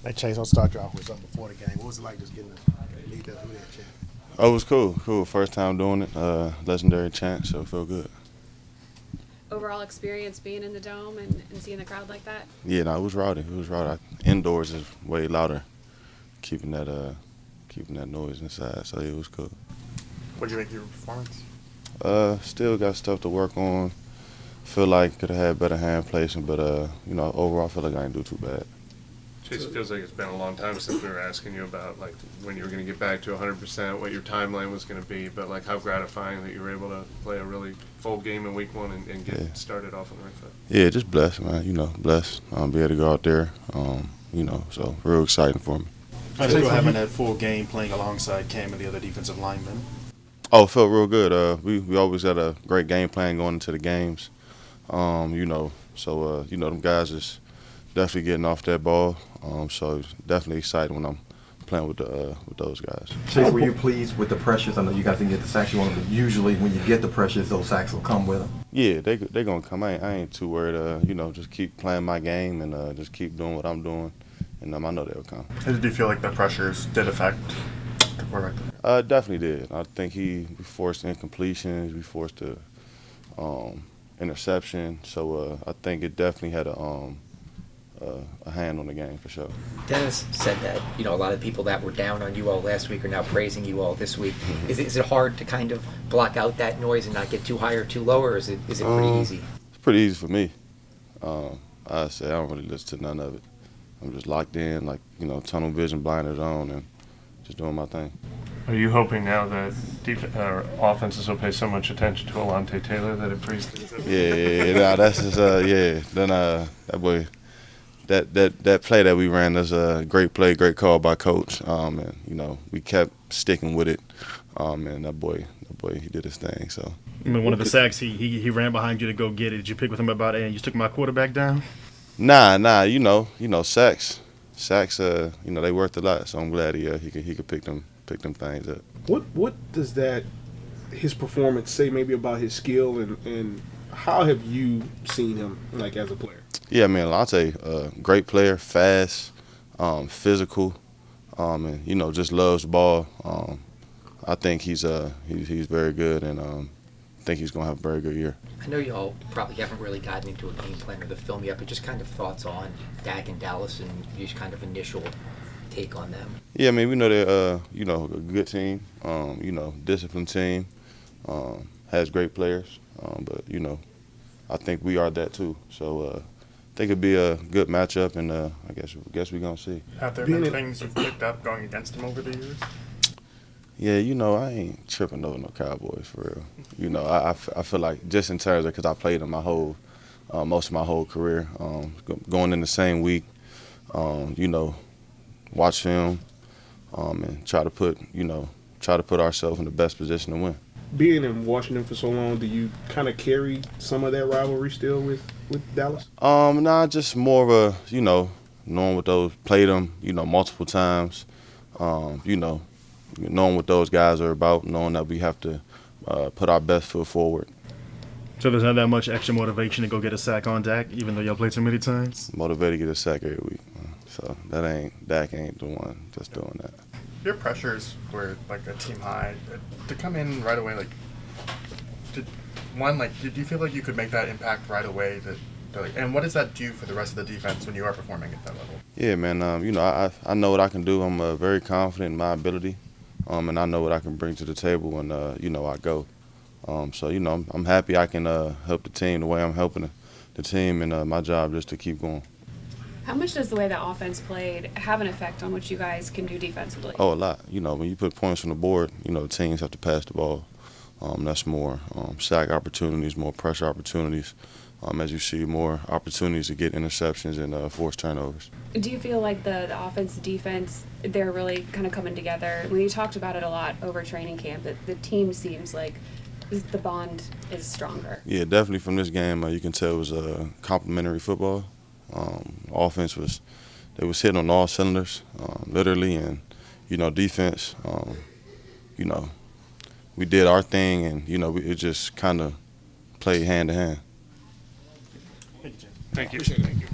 Hey, Chase, I'll start you off with something before the game. What was it like just getting to lead that through that chant? Oh, it was cool. First time doing it. Legendary chant, so it felt good. Overall experience being in the dome and seeing the crowd like that? Yeah, no, it was rowdy. Indoors is way louder, keeping that noise inside. So yeah, it was cool. What did you make of your performance? Still got stuff to work on. Feel like could have had better hand placement, but overall, I feel like I didn't do too bad. Chase, it feels like it's been a long time since we were asking you about like when you were going to get back to 100%, what your timeline was going to be, but like how gratifying that you were able to play a really full game in week one and get started off on the right foot. Yeah, just blessed, man. Blessed. Be able to go out there. So real exciting for me. How did it feel having that full game playing alongside Cam and the other defensive linemen? Oh, it felt real good. We always got a great game plan going into the games. Them guys is definitely getting off that ball. So definitely excited when I'm playing with those guys. Chase, were you pleased with the pressures? I know you guys didn't get the sacks you wanted, but usually when you get the pressures, those sacks will come with them. Yeah, they gonna come. I ain't too worried. Just keep playing my game and just keep doing what I'm doing, and I know they'll come. How did you feel like the pressures did affect the quarterback? Definitely did. I think we forced incompletions, we forced a interception. So I think it definitely had a hand on the game for sure. Dennis said that a lot of people that were down on you all last week are now praising you all this week. Is it hard to kind of block out that noise and not get too high or too low, or is it pretty easy? It's pretty easy for me. I say I don't really listen to none of it. I'm just locked in, like tunnel vision, blinders on, and just doing my thing. Are you hoping now that offenses will pay so much attention to Alontae Taylor that it frees things up? Yeah. That's just Then that boy. That play that we ran was a great play, great call by coach. And we kept sticking with it. And that boy, he did his thing. So. I mean, one of the sacks, he ran behind you to go get it. Did you pick with him about it and you took my quarterback down? Nah. Sacks. They worth a lot. So I'm glad he could pick them things up. What does his performance say maybe about his skill and how have you seen him like as a player? Yeah, man, Alontae, great player, fast, physical, and just loves the ball. I think he's very good, and I think he's gonna have a very good year. I know y'all probably haven't really gotten into a game plan or the film yet, but just kind of thoughts on Dak and Dallas and just kind of initial take on them. Yeah, I mean, we know they're a good team, disciplined team, has great players, but I think we are that too. So. I think it'd be a good matchup, and I guess we're gonna see. Have there been things you've picked up going against him over the years? Yeah, I ain't tripping over no Cowboys for real. I feel like just in terms of because I played them most of my whole career, going in the same week, watch film, and try to put ourselves in the best position to win. Being in Washington for so long, do you kind of carry some of that rivalry still with Dallas? Nah, just more of a, knowing what those, played them, multiple times, knowing what those guys are about, knowing that we have to put our best foot forward. So there's not that much extra motivation to go get a sack on Dak, even though y'all played so many times? Motivated to get a sack every week. So Dak ain't the one that's doing that. Your pressures were like a team high. To come in right away, did you feel like you could make that impact right away? And what does that do for the rest of the defense when you are performing at that level? Yeah, man. I know what I can do. I'm very confident in my ability, and I know what I can bring to the table when I go. I'm happy I can help the team the way I'm helping the team, and my job just to keep going. How much does the way that offense played have an effect on what you guys can do defensively? Oh, a lot. When you put points on the board, the teams have to pass the ball. That's more sack opportunities, more pressure opportunities. As you see, more opportunities to get interceptions and force turnovers. Do you feel like the offense, defense, they're really kind of coming together? When you talked about it a lot over training camp, that the team seems like the bond is stronger. Yeah, definitely from this game, you can tell it was complementary football. Offense was hitting on all cylinders, literally, and defense. We did our thing, and it just kind of played hand to hand. Thank you. Thank you.